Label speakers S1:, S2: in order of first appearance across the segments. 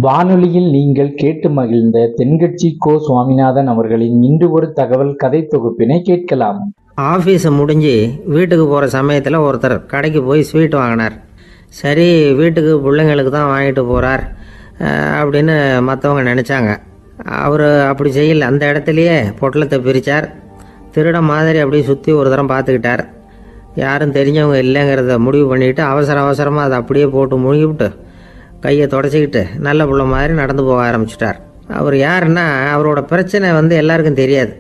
S1: வானொலியில் நீங்கள் கேட்டு மகிழ்ந்த தென்கட்சி கோ. சுவாமிநாதன் அவர்களின் இன்று ஒரு தகவல் கதை தொகுப்பினை கேட்கலாம்.
S2: ஆஃபீஸை முடிஞ்சு வீட்டுக்கு போகிற சமயத்தில் ஒருத்தர் கடைக்கு போய் ஸ்வீட் வாங்கினார். சரி, வீட்டுக்கு பிள்ளைங்களுக்கு தான் வாங்கிட்டு போகிறார் அப்படின்னு மற்றவங்க நினச்சாங்க. அவர் அப்படி செய்யல. அந்த இடத்துலையே பொட்டலத்தை பிரித்தார். திருட மாதிரி அப்படியே சுற்றி ஒரு தரம் பார்த்துக்கிட்டார். யாரும் தெரிஞ்சவங்க இல்லைங்கிறத முடிவு பண்ணிவிட்டு அவசரமாக அதை அப்படியே போட்டு முழுங்கிவிட்டு கையை தொடச்சிக்கிட்டு நல்ல பிள்ளை மாதிரி நடந்து போக ஆரம்பிச்சிட்டார். அவர் யாருன்னா, அவரோட பிரச்சனை எல்லாருக்கும் தெரியாது,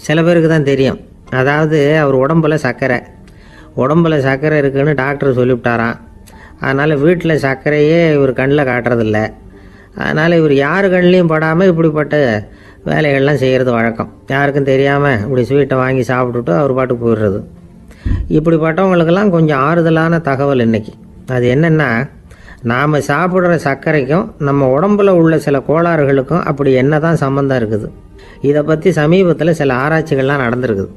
S2: சில பேருக்கு தான் தெரியும். அதாவது அவர் உடம்பில் சர்க்கரை இருக்குதுன்னு டாக்டர் சொல்லிவிட்டாராம். அதனால் வீட்டில் சர்க்கரையே இவர் கண்ணில் காட்டுறதில்ல. அதனால் இவர் யார் கண்ணிலையும் படாமல் இப்படிப்பட்ட வேலைகள்லாம் செய்கிறது வழக்கம். யாருக்கும் தெரியாமல் இப்படி ஸ்வீட்டை வாங்கி சாப்பிட்டுட்டு அவர் பாட்டுக்கு போயிடுறது. இப்படிப்பட்டவங்களுக்கெல்லாம் கொஞ்சம் ஆறுதலான தகவல் இன்றைக்கி. அது என்னென்னா, நாம் சாப்பிட்ற சர்க்கரைக்கும் நம்ம உடம்பில் உள்ள சில கோளாறுகளுக்கும் அப்படி என்ன தான் சம்மந்தம் இருக்குது. இதை பற்றி சமீபத்தில் சில ஆராய்ச்சிகள்லாம் நடந்திருக்குது.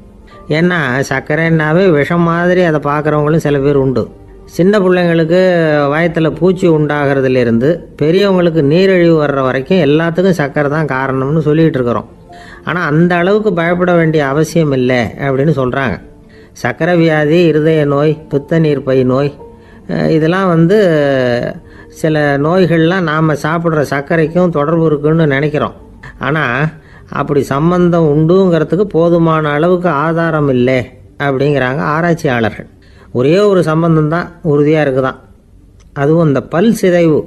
S2: ஏன்னா சர்க்கரைன்னாவே விஷம் மாதிரி அதை பார்க்குறவங்களும் சில பேர் உண்டு. சின்ன பிள்ளைங்களுக்கு வயத்தில் பூச்சி உண்டாகிறதுலேருந்து பெரியவங்களுக்கு நீரிழிவு வர்ற வரைக்கும் எல்லாத்துக்கும் சர்க்கரை தான் காரணம்னு சொல்லிகிட்டு இருக்கிறோம். ஆனால் அந்த அளவுக்கு பயப்பட வேண்டிய அவசியம் இல்லை அப்படின்னு சொல்கிறாங்க. சர்க்கரை வியாதி, இருதய நோய், பித்த நீர் பை நோய், இதெல்லாம் சில நோய்கள்லாம் நாம் சாப்பிட்ற சர்க்கரைக்கும் தொடர்பு இருக்குன்னு நினைக்கிறோம். ஆனால் அப்படி சம்பந்தம் உண்டுங்கிறதுக்கு போதுமான அளவுக்கு ஆதாரம் இல்லை அப்படிங்கிறாங்க ஆராய்ச்சியாளர்கள். ஒரே ஒரு சம்பந்தம் தான் உறுதியாக இருக்குதான். அதுவும் இந்த பல் சிதைவு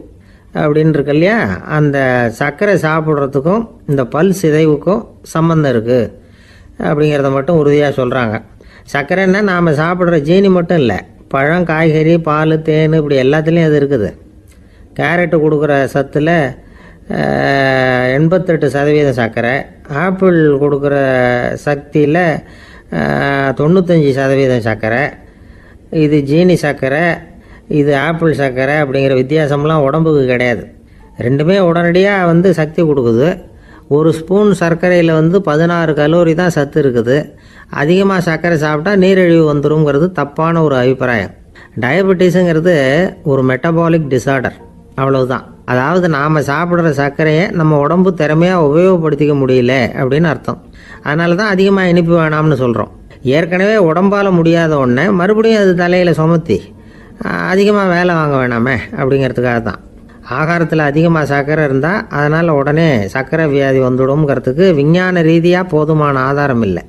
S2: அப்படின்னு இருக்கு இல்லையா, அந்த சர்க்கரை சாப்பிட்றதுக்கும் இந்த பல் சிதைவுக்கும் சம்பந்தம் இருக்குது அப்படிங்கிறத மட்டும் உறுதியாக சொல்கிறாங்க. சர்க்கரைன்னா நாம் சாப்பிட்ற ஜீனி மட்டும் இல்லை, பழம், காய்கறி, பால், தேன், இப்படி எல்லாத்துலேயும் அது இருக்குது. கேரட்டு கொடுக்குற சத்தில் 88% சர்க்கரை, ஆப்பிள் கொடுக்குற சக்தியில் 95% சர்க்கரை. இது ஜீனி சர்க்கரை, இது ஆப்பிள் சர்க்கரை அப்படிங்கிற வித்தியாசம்லாம் உடம்புக்கு கிடையாது. ரெண்டுமே உடனடியாக சக்தி கொடுக்குது. ஒரு ஸ்பூன் சர்க்கரையில் 16 கலோரி தான் சத்து இருக்குது. அதிகமாக சர்க்கரை சாப்பிட்டா நீரிழிவு வந்துருங்கிறது தப்பான ஒரு அபிப்பிராயம். டயபெட்டிஸுங்கிறது ஒரு மெட்டபாலிக் டிசார்டர், அவ்வளவுதான். அதாவது நாம் சாப்பிட்ற சர்க்கரையை நம்ம உடம்பு திறமையாக உபயோகப்படுத்திக்க முடியல அப்படின்னு அர்த்தம். அதனால தான் அதிகமாக இனிப்பு வேணாம்னு சொல்கிறோம். ஏற்கனவே உடம்பால் முடியாத ஒன்றை மறுபடியும் அது தலையில் சுமத்தி அதிகமாக வேலை வாங்க வேணாமே அப்படிங்கிறதுக்காக தான். ஆகாரத்தில் அதிகமாக சர்க்கரை இருந்தால் அதனால் உடனே சர்க்கரை வியாதி வந்துடும்ங்கிறதுக்கு விஞ்ஞான ரீதியாக போதுமான ஆதாரம் இல்லை.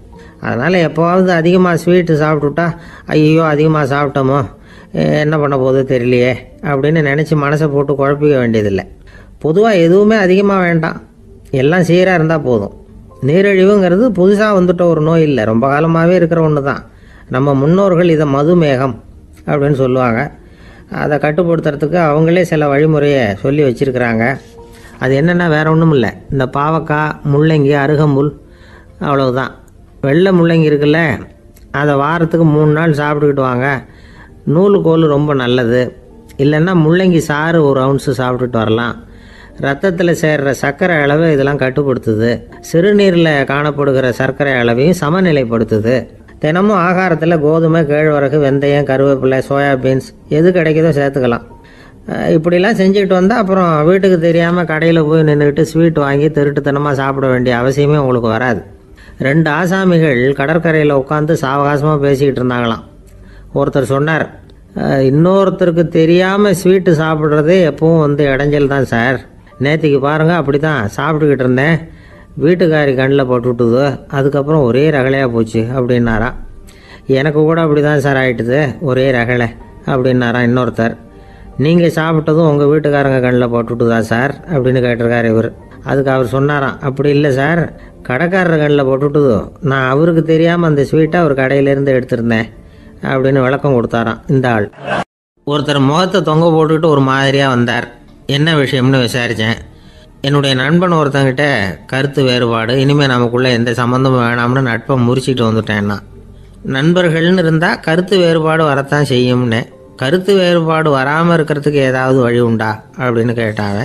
S2: அதனால் எப்போவாவது அதிகமாக ஸ்வீட்டு சாப்பிட்டுட்டா ஐயோ அதிகமாக சாப்பிட்டோமோ, என்ன பண்ண போதோ தெரியலையே அப்படின்னு நினச்சி மனசை போட்டு குழப்பிக்க வேண்டியதில்லை. பொதுவாக எதுவுமே அதிகமாக வேண்டாம், எல்லாம் சீராக இருந்தால் போதும். நீரிழிவுங்கிறது புதுசாக வந்துட்ட ஒரு நோய் இல்லை, ரொம்ப காலமாகவே இருக்கிற ஒன்று தான். நம்ம முன்னோர்கள் இதை மதுமேகம் அப்படின்னு சொல்லுவாங்க. அதை கட்டுப்படுத்துறதுக்கு அவங்களே சில வழிமுறையை சொல்லி வச்சுருக்கிறாங்க. அது என்னென்னா வேறு ஒன்றும் இல்லை, இந்த பாவக்காய், முள்ளங்கி, அருகம்புல், அவ்வளவுதான். வெள்ளை முள்ளங்கி இருக்குல்ல, அதை வாரத்துக்கு 3 நாள் சாப்பிட்டுக்கிட்டு வாங்க. நூலுக்கோல் ரொம்ப நல்லது. இல்லைன்னா முள்ளங்கி சாறு 1 ounce சாப்பிட்டுட்டு வரலாம். ரத்தத்தில் சேர்கிற சர்க்கரை அளவை இதெல்லாம் கட்டுப்படுத்துது. சிறுநீரில் காணப்படுகிற சர்க்கரை அளவையும் சமநிலைப்படுத்துது. தினமும் ஆகாரத்தில் கோதுமை, கேழ்வரகு, வெந்தயம், கருவேப்பிலை, சோயாபீன்ஸ் எது கிடைக்குதோ சேர்த்துக்கலாம். இப்படிலாம் செஞ்சுக்கிட்டு வந்தால் அப்புறம் வீட்டுக்கு தெரியாமல் கடையில் போய் நின்றுக்கிட்டு ஸ்வீட் வாங்கி திருட்டுத்தனமாக சாப்பிட வேண்டிய அவசியமே உங்களுக்கு வராது. 2 ஆசாமிகள் கடற்கரையில் உட்காந்து சாவகாசமாக பேசிக்கிட்டு இருந்தாங்களாம். ஒருத்தர் சொன்னார், இன்னொருத்தருக்கு தெரியாமல் ஸ்வீட்டு சாப்பிட்றதே எப்பவும் இடைஞ்சல் தான் சார். நேற்றுக்கு பாருங்கள், அப்படி தான் சாப்பிட்டுக்கிட்டு இருந்தேன், வீட்டுக்காரி கண்ணில் போட்டுவிட்டுது, அதுக்கப்புறம் ஒரே ரகலையாக போச்சு அப்படின்னாராம். எனக்கு கூட அப்படி தான் சார் ஆகிட்டுது, ஒரே ரகலை அப்படின்னாராம் இன்னொருத்தர். நீங்கள் சாப்பிட்டதும் உங்கள் வீட்டுக்காரங்க கண்ணில் போட்டுவிட்டுதா சார் அப்படின்னு கேட்டிருக்கார் இவர். அதுக்கு அவர் சொன்னாராம், அப்படி இல்லை சார், கடைக்காரர் கண்ணில் போட்டுவிட்டுதோ, நான் அவருக்கு தெரியாமல் அந்த ஸ்வீட்டை அவர் கடையிலேருந்து எடுத்திருந்தேன் அப்படின்னு விளக்கம் கொடுத்தாராம் இந்த ஆள். ஒருத்தர் முகத்தை தொங்க போட்டுக்கிட்டு ஒரு மாதிரியாக வந்தார். என்ன விஷயம்னு விசாரித்தேன். என்னுடைய நண்பன் ஒருத்தங்கிட்ட கருத்து வேறுபாடு, இனிமேல் நமக்குள்ளே எந்த சம்மந்தமும் வேணாம்னு நட்பை முறிச்சிட்டு வந்துட்டேன்னா. நண்பர்கள்னு இருந்தால் கருத்து வேறுபாடு வரத்தான் செய்யும்னு. கருத்து வேறுபாடு வராமல் இருக்கிறதுக்கு ஏதாவது வழி உண்டா அப்படின்னு கேட்டாங்க.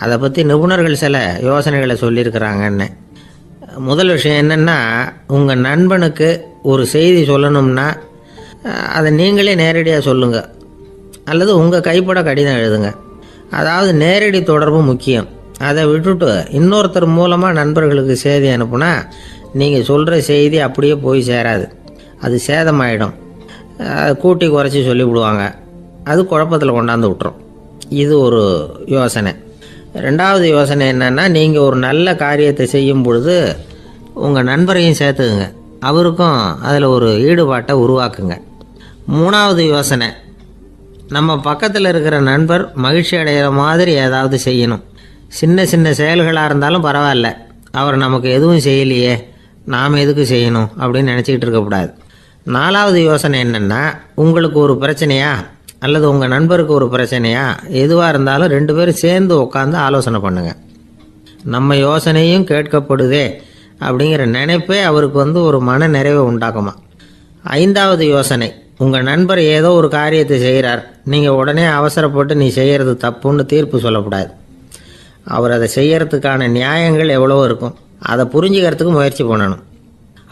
S2: அதை பற்றி நிபுணர்கள் சில யோசனைகளை சொல்லியிருக்கிறாங்கன்னு. முதல் விஷயம் என்னென்னா, உங்கள் நண்பனுக்கு ஒரு செய்தி சொல்லணும்னா அதை நீங்களே நேரடியாக சொல்லுங்கள், அல்லது உங்கள் கைப்பட கடிதம் எழுதுங்க. அதாவது நேரடி தொடர்பு முக்கியம். அதை விட்டுட்டு இன்னொருத்தர் மூலமாக நண்பர்களுக்கு செய்தி அனுப்புனா நீங்கள் சொல்கிற செய்தி அப்படியே போய் சேராது, அது சேதமாயிடும். கூட்டி குறைச்சி சொல்லிவிடுவாங்க, அது குழப்பத்தில் கொண்டாந்து விட்டுரும். இது ஒரு யோசனை. ரெண்டாவது யோசனை என்னென்னா, நீங்கள் ஒரு நல்ல காரியத்தை செய்யும் பொழுது உங்கள் நண்பரையும் சேர்த்துக்குங்க, அவருக்கும் அதில் ஒரு ஈடுபாட்டை உருவாக்குங்க. மூணாவது யோசனை, நம்ம பக்கத்தில் இருக்கிற நண்பர் மகிழ்ச்சி அடைகிற மாதிரி ஏதாவது செய்யணும். சின்ன சின்ன செயல்களாக இருந்தாலும் பரவாயில்ல, அவர் நமக்கு எதுவும் செய்யலையே, நாம் எதுக்கு செய்யணும் அப்படின்னு நினச்சிக்கிட்டு இருக்கக்கூடாது. நாலாவது யோசனை என்னென்னா, உங்களுக்கு ஒரு பிரச்சனையா அல்லது உங்கள் நண்பருக்கு ஒரு பிரச்சனையா, எதுவாக இருந்தாலும் 2 பேரும் சேர்ந்து உட்காந்து ஆலோசனை பண்ணுங்கள். நம்ம யோசனையும் கேட்கப்படுதே அப்படிங்கிற நினைப்பே அவருக்கு ஒரு மன நிறைவை உண்டாக்குமா. 5வது யோசனை, உங்கள் நண்பர் ஏதோ ஒரு காரியத்தை செய்கிறார், நீங்கள் உடனே அவசரப்பட்டு நீ செய்கிறது தப்புன்னு தீர்ப்பு சொல்லக்கூடாது. அவர் அதை செய்யறதுக்கான நியாயங்கள் எவ்வளவோ இருக்கும், அதை புரிஞ்சுக்கிறதுக்கு முயற்சி பண்ணணும்.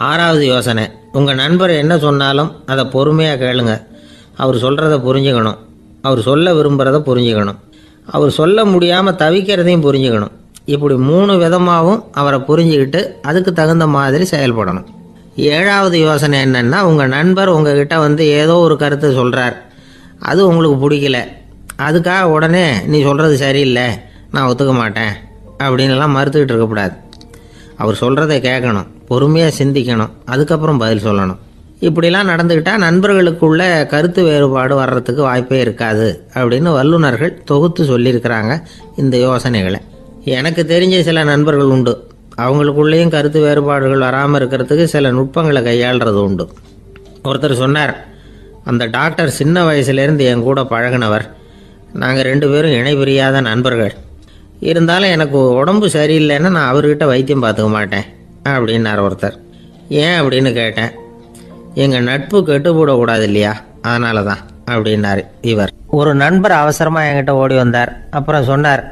S2: 6வது யோசனை, உங்கள் நண்பர் என்ன சொன்னாலும் அதை பொறுமையாக கேளுங்க. அவர் சொல்கிறத புரிஞ்சுக்கணும், அவர் சொல்ல விரும்புகிறத புரிஞ்சுக்கணும், அவர் சொல்ல முடியாமல் தவிக்கிறதையும் புரிஞ்சுக்கணும். இப்படி 3 விதமாகவும் அவரை புரிஞ்சுக்கிட்டு அதுக்கு தகுந்த மாதிரி செயல்படணும். 7வது யோசனை என்னென்னா, உங்கள் நண்பர் உங்ககிட்ட ஏதோ ஒரு கருத்தை சொல்கிறார், அது உங்களுக்கு பிடிக்கல, அதுக்காக உடனே நீ சொல்கிறது சரியில்லை, நான் ஒத்துக்க மாட்டேன் அப்படின்லாம் மறுத்துக்கிட்டு இருக்கக்கூடாது. அவர் சொல்கிறத கேட்கணும், பொறுமையாக சிந்திக்கணும், அதுக்கப்புறம் பதில் சொல்லணும். இப்படிலாம் நடந்துக்கிட்டால் நண்பர்களுக்குள்ள கருத்து வேறுபாடு வர்றதுக்கு வாய்ப்பே இருக்காது அப்படின்னு வல்லுநர்கள் தொகுத்து சொல்லியிருக்கிறாங்க இந்த யோசனைகளை. எனக்கு தெரிஞ்ச சில நண்பர்கள் உண்டு, அவங்களுக்குள்ளேயும் கருத்து வேறுபாடுகள் வராமல் இருக்கிறதுக்கு சில நுட்பங்களை கையாளுறது உண்டு. ஒருத்தர் சொன்னார், அந்த டாக்டர் சின்ன வயசுலேருந்து என் கூட பழகினவர், நாங்கள் 2 பேரும் இணை பிரியாத நண்பர்கள், இருந்தாலும் எனக்கு உடம்பு சரியில்லைன்னா நான் அவர்கிட்ட வைத்தியம் பார்த்துக்க மாட்டேன் அப்படின்னார் ஒருத்தர். ஏன் அப்படின்னு கேட்டேன். எங்கள் நட்பு கெட்டுப்படக்கூடாது இல்லையா, அதனால தான் அப்படின்னார் இவர். ஒரு நண்பர் அவசரமாக என்கிட்ட ஓடி வந்தார். அப்புறம் சொன்னார்,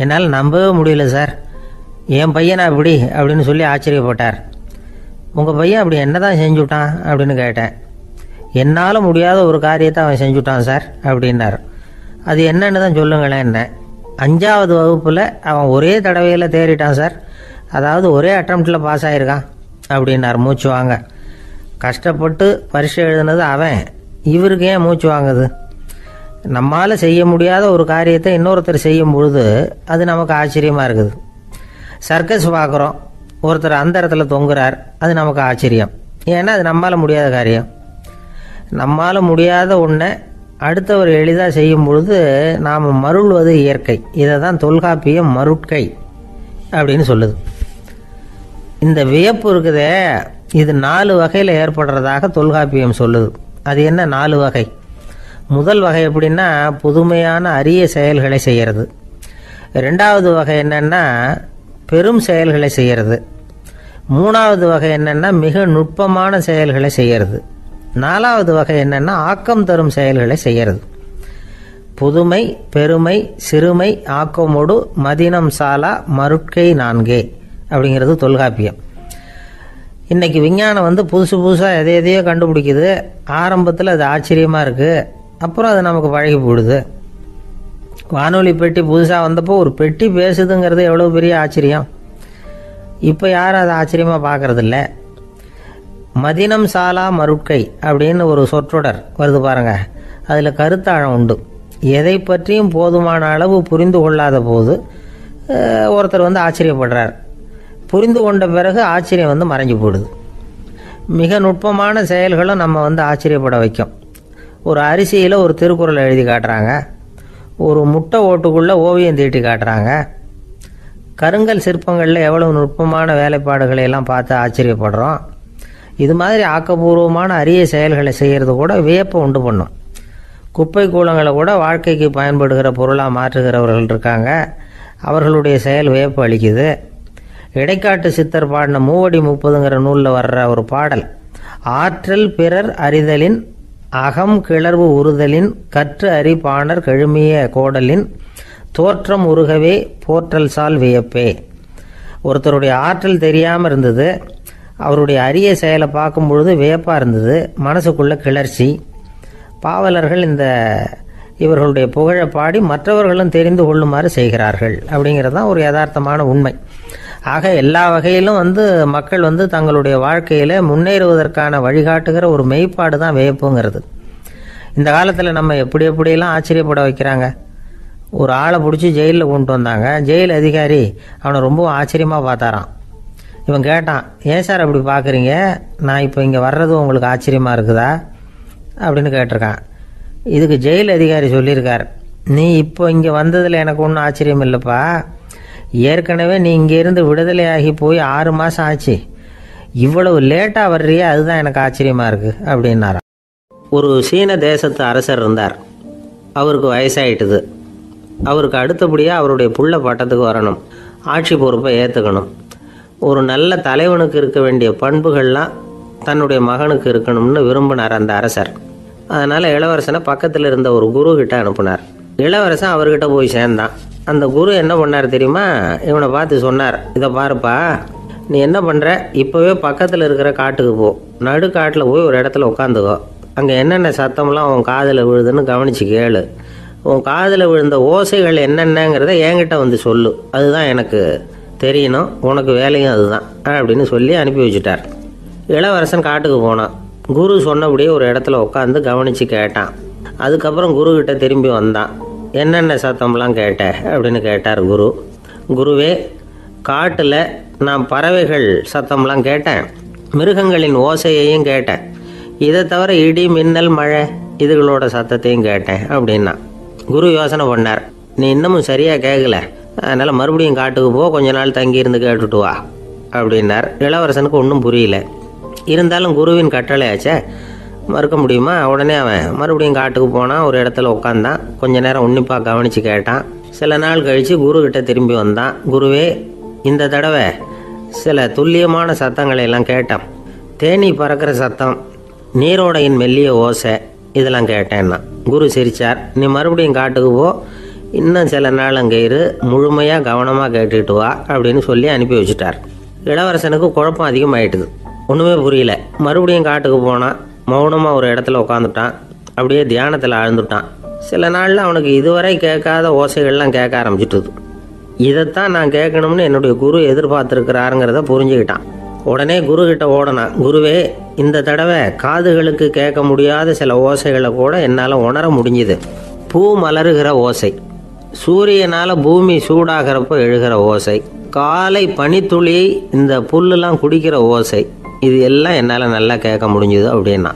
S2: என்னால் நம்பவே முடியல சார், என் பையனை அப்படி அப்படின்னு சொல்லி ஆச்சரியப்பட்டார். உங்கள் பையன் அப்படி என்ன தான் செஞ்சுட்டான் அப்படின்னு கேட்டேன். என்னால் முடியாத ஒரு காரியத்தை அவன் செஞ்சுட்டான் சார் அப்படின்னார். அது என்னன்னு தான் சொல்லுங்களேன். என்ன 5வது வகுப்பில் அவன் ஒரே தடவையில் தேறிட்டான் சார், அதாவது ஒரே அட்டம்ப்டில் பாஸ் ஆகிருக்கான் அப்படின்னார் மூச்சு வாங்க. கஷ்டப்பட்டு பரீட்சை எழுதுனது அவன், இவருக்கு ஏன் மூச்சு வாங்குது? நம்மால் செய்ய முடியாத ஒரு காரியத்தை இன்னொருத்தர் செய்யும் பொழுது அது நமக்கு ஆச்சரியமாக இருக்குது. சர்க்கஸ் பார்க்குறோம், ஒருத்தர் அந்த இடத்துல தொங்குறார், அது நமக்கு ஆச்சரியம், ஏன்னா அது நம்மால் முடியாத காரியம். நம்மால் முடியாத ஒன்றை அடுத்தவர் எளிதாக செய்யும் பொழுது நாம் மருள்வது இயற்கை. இதை தான் தொல்காப்பியம் மருட்கை அப்படின்னு சொல்லுது. இந்த வியப்பு இருக்குதே, இது 4 வகையில் ஏற்படுறதாக தொல்காப்பியம் சொல்லுது. அது என்ன 4 வகை? முதல் வகை எப்படின்னா, புதுமையான அரிய செயல்களை செய்கிறது. 2வது வகை என்னென்னா பெரும் செயல்களை செய்கிறது. 3வது வகை என்னென்னா மிக நுட்பமான செயல்களை செய்கிறது. 4வது வகை என்னென்னா ஆக்கம் தரும் செயல்களை செய்கிறது. புதுமை, பெருமை, சிறுமை, ஆக்கமோடு மதினம் சாலா மருட்கை 4 அப்படிங்கிறது தொல்காப்பியம். இன்றைக்கி விஞ்ஞானம் புதுசு புதுசாக எதையோ கண்டுபிடிக்குது. ஆரம்பத்தில் அது ஆச்சரியமாக இருக்குது, அப்புறம் அது நமக்கு பழகி போயிடுது. வானொலி பெட்டி புதுசாக வந்தப்போ ஒரு பெட்டி பேசுதுங்கிறது எவ்வளோ பெரிய ஆச்சரியம். இப்போ யாரும் அதை ஆச்சரியமாக பார்க்குறதில்ல. மதினம் சாலா மருட்கை அப்படின்னு ஒரு சொற்றொடர் வருது பாருங்கள், அதில் கருத்தாழம் உண்டு. எதை பற்றியும் போதுமான அளவு புரிந்து கொள்ளாத போது ஒருத்தர் ஆச்சரியப்படுறார். புரிந்து கொண்ட பிறகு ஆச்சரியம் மறைஞ்சு போயிடுது. மிக நுட்பமான செயல்களும் நம்ம ஆச்சரியப்பட வைக்கும். ஒரு அரிசியில் ஒரு திருக்குறள் எழுதி காட்டுறாங்க, ஒரு முட்டை ஓட்டுக்குள்ளே ஓவியம் தீட்டி காட்டுறாங்க. கருங்கல் சிற்பங்களில் எவ்வளவு நுட்பமான வேலைப்பாடுகளை எல்லாம் பார்த்து ஆச்சரியப்படுறோம். இது மாதிரி ஆக்கப்பூர்வமான அரிய செயல்களை செய்கிறது கூட வியப்பை உண்டு பண்ணும். குப்பை கூலங்களை கூட வாழ்க்கைக்கு பயன்படுகிற பொருளாக மாற்றுகிறவர்கள் இருக்காங்க, அவர்களுடைய செயல் வியப்பு அளிக்குது. இடைக்காட்டு சித்தர் பாடின 30 நூலில் வர்ற ஒரு பாடல், ஆற்றல் பிறர் அறிதலின் அகம் கிளர்வு உறுதலின் கற்று அறி பாணர் கெழுமிய கோடலின் தோற்றம் உருகவே போற்றல் சால் வியப்பே. ஒருத்தருடைய ஆற்றல் தெரியாமல் இருந்தது, அவருடைய அரிய செயலை பார்க்கும் பொழுது வியப்பாக இருந்தது, மனசுக்குள்ள கிளர்ச்சி. பாவலர்கள் இந்த இவர்களுடைய புகழை பாடி மற்றவர்களும் தெரிந்து கொள்ளுமாறு செய்கிறார்கள் அப்படிங்கிறது தான் ஒரு யதார்த்தமான உண்மை. ஆக எல்லா வகையிலும் மக்கள் தங்களுடைய வாழ்க்கையில் முன்னேறுவதற்கான வழிகாட்டுகிற ஒரு மெய்ப்பாடு தான் வியப்புங்கிறது. இந்த காலத்தில் நம்ம எப்படியெல்லாம் ஆச்சரியப்பட வைக்கிறாங்க. ஒரு ஆளை பிடிச்சி ஜெயிலில் கொண்டு வந்தாங்க. ஜெயில் அதிகாரி அவனை ரொம்ப ஆச்சரியமாக பார்த்தாரான். இவன் கேட்டான், ஏன் சார் அப்படி பார்க்குறீங்க, நான் இப்போ இங்கே வர்றது உங்களுக்கு ஆச்சரியமாக இருக்குதா அப்படின்னு கேட்டிருக்கான். இதுக்கு ஜெயில் அதிகாரி சொல்லியிருக்கார், நீ இப்போ இங்கே வந்ததில் எனக்கு ஒன்றும் ஆச்சரியம் இல்லைப்பா, ஏற்கனவே நீ இங்கேருந்து விடுதலையாகி போய் 6 மாதம் ஆச்சு, இவ்வளவு லேட்டாக வர்றியே அதுதான் எனக்கு ஆச்சரியமாக இருக்குது அப்படின்னாராம். ஒரு சீன தேசத்து அரசர் இருந்தார். அவருக்கு வயசாயிட்டுது. அவருக்கு அடுத்தபடியாக அவருடைய புள்ள பட்டத்துக்கு வரணும், ஆட்சி பொறுப்பை ஏற்றுக்கணும். ஒரு நல்ல தலைவனுக்கு இருக்க வேண்டிய பண்புகள்லாம் தன்னுடைய மகனுக்கு இருக்கணும்னு விரும்பினார் அந்த அரசர். அதனால் இளவரசனை பக்கத்தில் இருந்த ஒரு குரு கிட்ட அனுப்புனார். இளவரசன் அவர்கிட்ட போய் சேர்ந்தான். அந்த குரு என்ன பண்ணார் தெரியுமா, இவனை பார்த்து சொன்னார், இதை பாருப்பா, நீ என்ன பண்ணுற, இப்போவே பக்கத்தில் இருக்கிற காட்டுக்கு போ, நடு காட்டில் போய் ஒரு இடத்துல உட்காந்துக்கோ, அங்கே என்னென்ன சத்தம்லாம் உன் காதில் விழுதுன்னு கவனித்து கேளு, உன் காதில் விழுந்த ஓசைகள் என்னென்னங்கிறத என்கிட்ட சொல்லு, அதுதான் எனக்கு தெரியணும், உனக்கு வேலையும் அதுதான் அப்படின்னு சொல்லி அனுப்பி வச்சுட்டார். இளவரசன் காட்டுக்கு போனான். குரு சொன்னபடியே ஒரு இடத்துல உட்காந்து கவனித்து கேட்டான். அதுக்கப்புறம் குருக்கிட்ட திரும்பி வந்தான். என்னென்ன சத்தம்லாம் கேட்ட அப்படின்னு கேட்டார் குரு. குருவே, காட்டில் நான் பறவைகள் சத்தம்லாம் கேட்டேன், மிருகங்களின் ஓசையையும் கேட்டேன், இதை தவிர இடி மின்னல் மழை இதுகளோட சத்தத்தையும் கேட்டேன் அப்படின்னா. குரு யோசனை பண்ணார், நீ இன்னமும் சரியாக கேட்கல, அதனால் மறுபடியும் காட்டுக்கு போ, கொஞ்ச நாள் தங்கியிருந்து கேட்டுட்டு வா அப்படின்னார். இளவரசனுக்கு ஒன்றும் புரியல. இருந்தாலும் குருவின் கட்டளையாச்சே, மறுக்க முடியுமா? உடனே அவன் மறுபடியும் காட்டுக்கு போனான். ஒரு இடத்துல உட்காந்தான். கொஞ்ச நேரம் உன்னிப்பாக கவனித்து கேட்டான். சில நாள் கழித்து குருக்கிட்ட திரும்பி வந்தான். குருவே, இந்த தடவை சில துல்லியமான சத்தங்களை எல்லாம் கேட்டான். தேனீ பறக்கிற சத்தம், நீரோடையின் மெல்லிய ஓசை, இதெல்லாம் கேட்டேன்னா. குரு சிரித்தார். நீ மறுபடியும் காட்டுக்கு போ, இன்னும் சில நாள் அங்கே இரு, முழுமையாக கவனமாக கேட்டுக்கிட்டு வா அப்படின்னு சொல்லி அனுப்பி வச்சுட்டார். இளவரசனுக்கு குழப்பம் அதிகமாயிட்டுது. ஒன்றுமே புரியல. மறுபடியும் காட்டுக்கு போனான். மௌனமாக ஒரு இடத்துல உட்காந்துட்டான். அப்படியே தியானத்தில் ஆழ்ந்துட்டான். சில நாளில் அவனுக்கு இதுவரை கேட்காத ஓசைகள்லாம் கேட்க ஆரம்பிச்சிட்டுது. இதைத்தான் நான் கேட்கணும்னு என்னுடைய குரு எதிர்பார்த்துருக்கிறாருங்கிறத புரிஞ்சுக்கிட்டான். உடனே குருக்கிட்ட ஓடனான். குருவே, இந்த தடவை காதுகளுக்கு கேட்க முடியாத சில ஓசைகளை கூட என்னால் உணர முடிஞ்சுது. பூ மலருகிற ஓசை, சூரியனால் பூமி சூடாகிறப்போ எழுகிற ஓசை, காலை பனித்துளி இந்த புல்லுலாம் குடிக்கிற ஓசை, இது எல்லாம் என்னால் நல்லா கேட்க முடிஞ்சுது அப்படின்னா.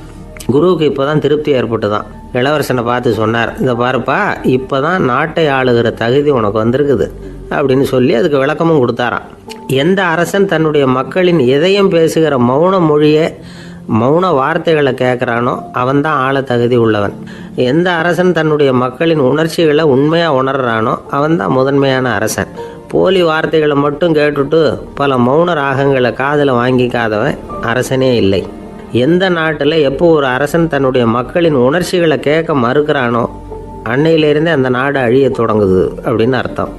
S2: குருவுக்கு இப்போ தான் திருப்தி ஏற்பட்டு தான். இளவரசனை பார்த்து சொன்னார், இதை பாருப்பா, இப்போ தான் நாட்டை ஆளுகிற தகுதி உனக்கு வந்திருக்குது அப்படின்னு சொல்லி அதுக்கு விளக்கமும் கொடுத்தாராம். எந்த அரசன் தன்னுடைய மக்களின் இதயம் பேசுகிற மௌன மொழியை, மௌன வார்த்தைகளை கேட்குறானோ அவன்தான் ஆள தகுதி உள்ளவன். எந்த அரசன் தன்னுடைய மக்களின் உணர்ச்சிகளை உண்மையாக உணர்றானோ அவன்தான் முதன்மையான அரசன். போலி வார்த்தைகளை மட்டும் கேட்டுட்டு பல மௌன ராகங்களை காதில் வாங்கிக்காதவன் அரசனே இல்லை. எந்த நாட்டில் எப்போ ஒரு அரசன் தன்னுடைய மக்களின் உணர்ச்சிகளை கேட்க மறுக்கிறானோ அன்னையிலேருந்தே அந்த நாடு அழிய தொடங்குது அப்படின்னு அர்த்தம்.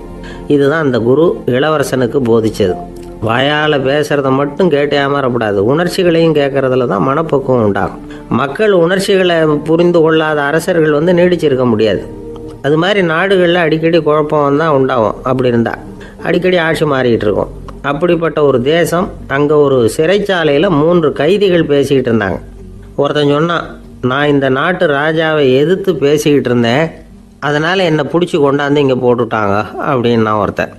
S2: இதுதான் அந்த குரு இளவரசனுக்கு போதிச்சது. வாயால் பேசுகிறத மட்டும் கேட்டு ஏமாறக்கூடாது, உணர்ச்சிகளையும் கேட்கறதுல தான் மனப்பக்குவம் உண்டாகும். மக்கள் உணர்ச்சிகளை புரிந்து கொள்ளாத அரசர்கள் நீடிச்சிருக்க முடியாது. அது மாதிரி நாடுகளில் அடிக்கடி குழப்பம் தான் உண்டாகும். அப்படி இருந்தால் அடிக்கடி ஆட்சி மாறிக்கிட்டு இருக்கும். அப்படிப்பட்ட ஒரு தேசம், அங்கே ஒரு சிறைச்சாலையில் 3 கைதிகள் பேசிக்கிட்டு இருந்தாங்க. ஒருத்தன் சொன்னான், நான் இந்த நாட்டு ராஜாவை எதிர்த்து பேசிக்கிட்டு இருந்தேன், அதனால் என்னை பிடிச்சி கொண்டாந்து இங்கே போட்டுட்டாங்க அப்படின்னா ஒருத்தன்.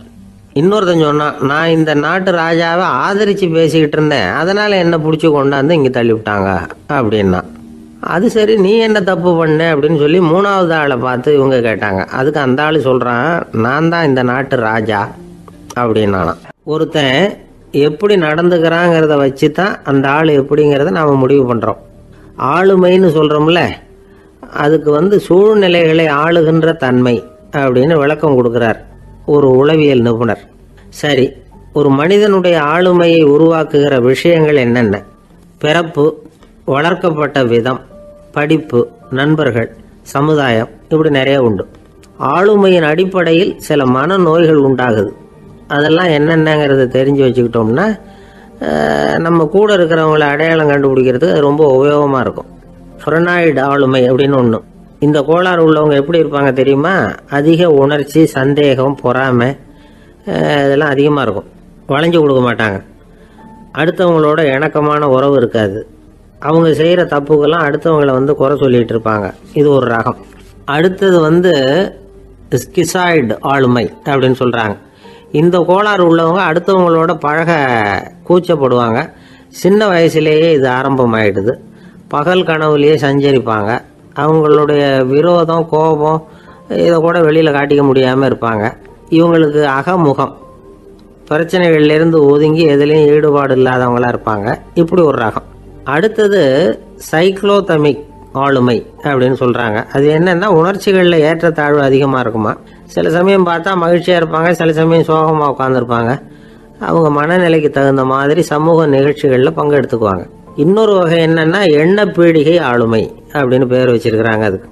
S2: இன்னொருத்தன் சொன்னான், நான் இந்த நாட்டு ராஜாவை ஆதரித்து பேசிக்கிட்டு இருந்தேன், அதனால் என்னை பிடிச்சி கொண்டாந்து இங்கே தள்ளிவிட்டாங்க அப்படின்னா. அது சரி, நீ என்ன தப்பு பண்ண அப்படின்னு சொல்லி 3வது ஆளை பார்த்து இவங்க கேட்டாங்க. அதுக்கு அந்த ஆள் சொல்கிறான், நான் தான் இந்த நாட்டு ராஜா அப்படின்னானா. ஒருத்தன் எப்படி நடந்துக்கிறாங்கிறத வச்சு தான் அந்த ஆள் எப்படிங்கிறத நாம் முடிவு பண்ணுறோம். ஆளுமைன்னு சொல்கிறோம்ல, அதுக்கு சூழ்நிலைகளை ஆளுகின்ற தன்மை அப்படின்னு விளக்கம் கொடுக்குறார் ஒரு உளவியல் நிபுணர். சரி, ஒரு மனிதனுடைய ஆளுமையை உருவாக்குகிற விஷயங்கள் என்னென்ன? பிறப்பு, வளர்க்கப்பட்ட விதம், படிப்பு, நண்பர்கள், சமுதாயம், இப்படி நிறைய உண்டு. ஆளுமையின் அடிப்படையில் சில மனநோய்கள் உண்டாகுது. அதெல்லாம் என்னென்னங்கிறத தெரிஞ்சு வச்சுக்கிட்டோம்னா நம்ம கூட இருக்கிறவங்கள அடையாளம் கண்டுபிடிக்கிறதுக்கு அது ரொம்ப உபயோகமாக இருக்கும். ஃப்ரெனாய்டு ஆளுமை அப்படின்னு ஒன்று, இந்த கோளாறு உள்ளவங்க எப்படி இருப்பாங்க தெரியுமா? அதிக உணர்ச்சி, சந்தேகம், பொறாமை இதெல்லாம் அதிகமாக இருக்கும். வளைஞ்சு கொடுக்க மாட்டாங்க. அடுத்தவங்களோட இணக்கமான உறவு இருக்காது. அவங்க செய்கிற தப்புக்கெல்லாம் அடுத்தவங்களை வந்து குறை சொல்லிகிட்டு இருப்பாங்க. இது ஒரு ரகம். அடுத்தது ஸ்கிசாய்டு ஆளுமை அப்படின்னு சொல்கிறாங்க. இந்த கோளாறு உள்ளவங்க அடுத்தவங்களோட பழக கூச்சப்படுவாங்க. சின்ன வயசுலேயே இது ஆரம்பமாயிடுது. பகல் கனவுலேயே சஞ்சரிப்பாங்க. அவங்களுடைய விரோதம், கோபம் இதை கூட வெளியில் காட்டிக்க முடியாமல் இருப்பாங்க. இவங்களுக்கு அகமுகம், பிரச்சனைகள்லேருந்து ஒதுங்கி எதுலேயும் ஈடுபாடு இல்லாதவங்களாக இருப்பாங்க. இப்படி ஒரு ரகம். அடுத்தது சைக்ளோதமிக் ஆளுமை அப்படின்னு சொல்கிறாங்க. அது என்னென்னா, உணர்ச்சிகளில் ஏற்றத்தாழ்வு அதிகமாக இருக்குமா. சில சமயம் பார்த்தா மகிழ்ச்சியாக இருப்பாங்க, சில சமயம் சோகமாக உட்காந்துருப்பாங்க. அவங்க மனநிலைக்கு தகுந்த மாதிரி சமூக நிகழ்ச்சிகளில் பங்கெடுத்துக்குவாங்க. இன்னொரு வகை என்னென்னா எண்ணப்பீடிகை ஆளுமை அப்படின்னு பேர் வச்சிருக்கிறாங்க. அதுக்கு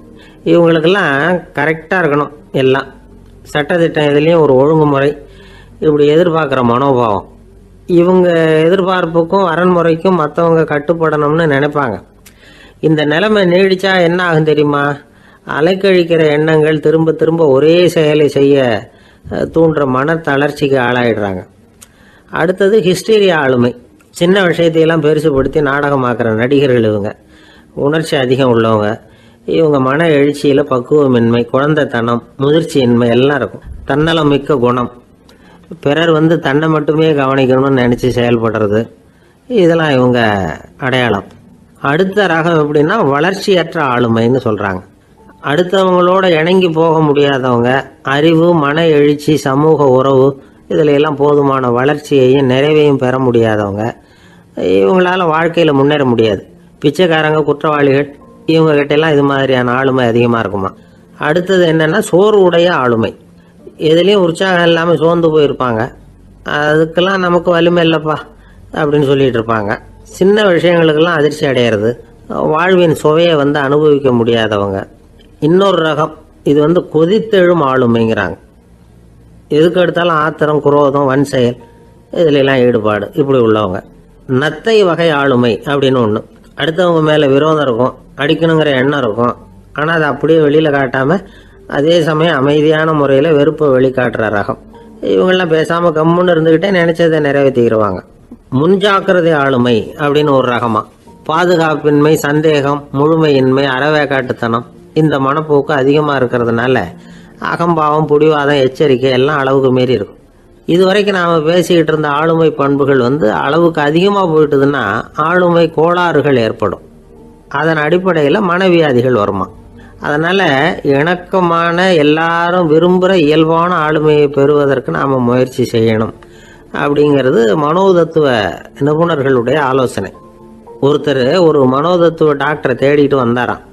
S2: இவங்களுக்கெல்லாம் கரெக்டாக இருக்கணும். எல்லாம் சட்டத்திட்டம், இதுலேயும் ஒரு ஒழுங்குமுறை, இப்படி எதிர்பார்க்குற மனோபாவம். இவங்க எதிர்பார்ப்புக்கும் வரன்முறைக்கும் மற்றவங்க கட்டுப்படணும்னு நினைப்பாங்க. இந்த நிலைமை நீடிச்சா என்ன ஆகும் தெரியுமா? அலைக்கழிக்கிற எண்ணங்கள் திரும்ப திரும்ப ஒரே செயலை செய்ய தூண்டுற மன தளர்ச்சிக்கு ஆளாயிடுறாங்க. அடுத்தது ஹிஸ்டீரியா ஆளுமை. சின்ன விஷயத்தையெல்லாம் பெருசுபடுத்தி நாடகமாக்குற நடிகர்கள் இவங்க. உணர்ச்சி அதிகம் உள்ளவங்க. இவங்க மன எழுச்சியில் பக்குவமின்மை, குழந்தைத்தனம், முதிர்ச்சியின்மை எல்லாம் இருக்கும். தன்னலம் மிக்க குணம். பிறர் தன்னை மட்டுமே கவனிக்கணும்னு நினச்சி செயல்படுறது, இதெல்லாம் இவங்க அடையாளம். அடுத்த ரகம் எப்படின்னா வளர்ச்சியற்ற ஆளுமைன்னு சொல்கிறாங்க. அடுத்தவங்களோட இணங்கி போக முடியாதவங்க, அறிவு, மன எழுச்சி, சமூக உறவு இதில் எல்லாம் போதுமான வளர்ச்சியையும் நிறைவையும் பெற முடியாதவங்க. இவங்களால வாழ்க்கையில் முன்னேற முடியாது. பிச்சைக்காரங்க, குற்றவாளிகள் இவங்ககிட்டெல்லாம் இது மாதிரியான ஆளுமை அதிகமாக இருக்குமா. அடுத்தது என்னென்னா சோர்வுடைய ஆளுமை. எதுலேயும் உற்சாகம் இல்லாமல் சோர்ந்து போயிருப்பாங்க. அதுக்கெல்லாம் நமக்கு வலிமை இல்லைப்பா அப்படின்னு சொல்லிட்டு இருப்பாங்க. சின்ன விஷயங்களுக்கெல்லாம் அதிர்ச்சி அடையிறது, வாழ்வின் சுவையை அனுபவிக்க முடியாதவங்க. இன்னொரு ரகம் இது கொதித்தெழும் ஆளுமைங்கிறாங்க. எதுக்கு எடுத்தாலும் ஆத்திரம், குரோதம், வன் செயல் இதுலெல்லாம் ஈடுபாடு, இப்படி உள்ளவங்க. நத்தை வகை ஆளுமை அப்படின்னு ஒன்று. அடுத்தவங்க மேலே விரோதம் இருக்கும், அடிக்கணுங்கிற எண்ணம் இருக்கும். ஆனால் அதை அப்படியே வெளியில் காட்டாமல் அதே சமயம் அமைதியான முறையில் வெறுப்பை வெளிக்காட்டுற ரகம். இவங்கெல்லாம் பேசாமல் கம்முன்னு இருந்துக்கிட்டே நினைச்சதை நிறைவேற்றிக்கிடுவாங்க. முன்ஜாக்கிரதை ஆளுமை அப்படின்னு ஒரு ரகமா. பாதுகாப்பின்மை, சந்தேகம், முழுமையின்மை, அறவேக்காட்டுத்தனம் இந்த மனப்போக்கு அதிகமாக இருக்கிறதுனால அகம்பாவம், புடிவாதம், எச்சரிக்கை எல்லாம் அளவுக்கு மீறி இருக்கும். இதுவரைக்கும் நாம் பேசிக்கிட்டு இருந்த ஆளுமை பண்புகள் அளவுக்கு அதிகமாக போயிட்டுதுன்னா ஆளுமை கோளாறுகள் ஏற்படும். அதன் அடிப்படையில் மனவியாதிகள் வருமா. அதனால் இணக்கமான, எல்லாரும் விரும்புகிற இயல்பான ஆளுமையை பெறுவதற்கு நாம் முயற்சி செய்யணும் அப்படிங்கிறது மனோதத்துவ நிபுணர்களுடைய ஆலோசனை. ஒருத்தர் ஒரு மனோதத்துவ டாக்டரை தேடிட்டு வந்தாராம்.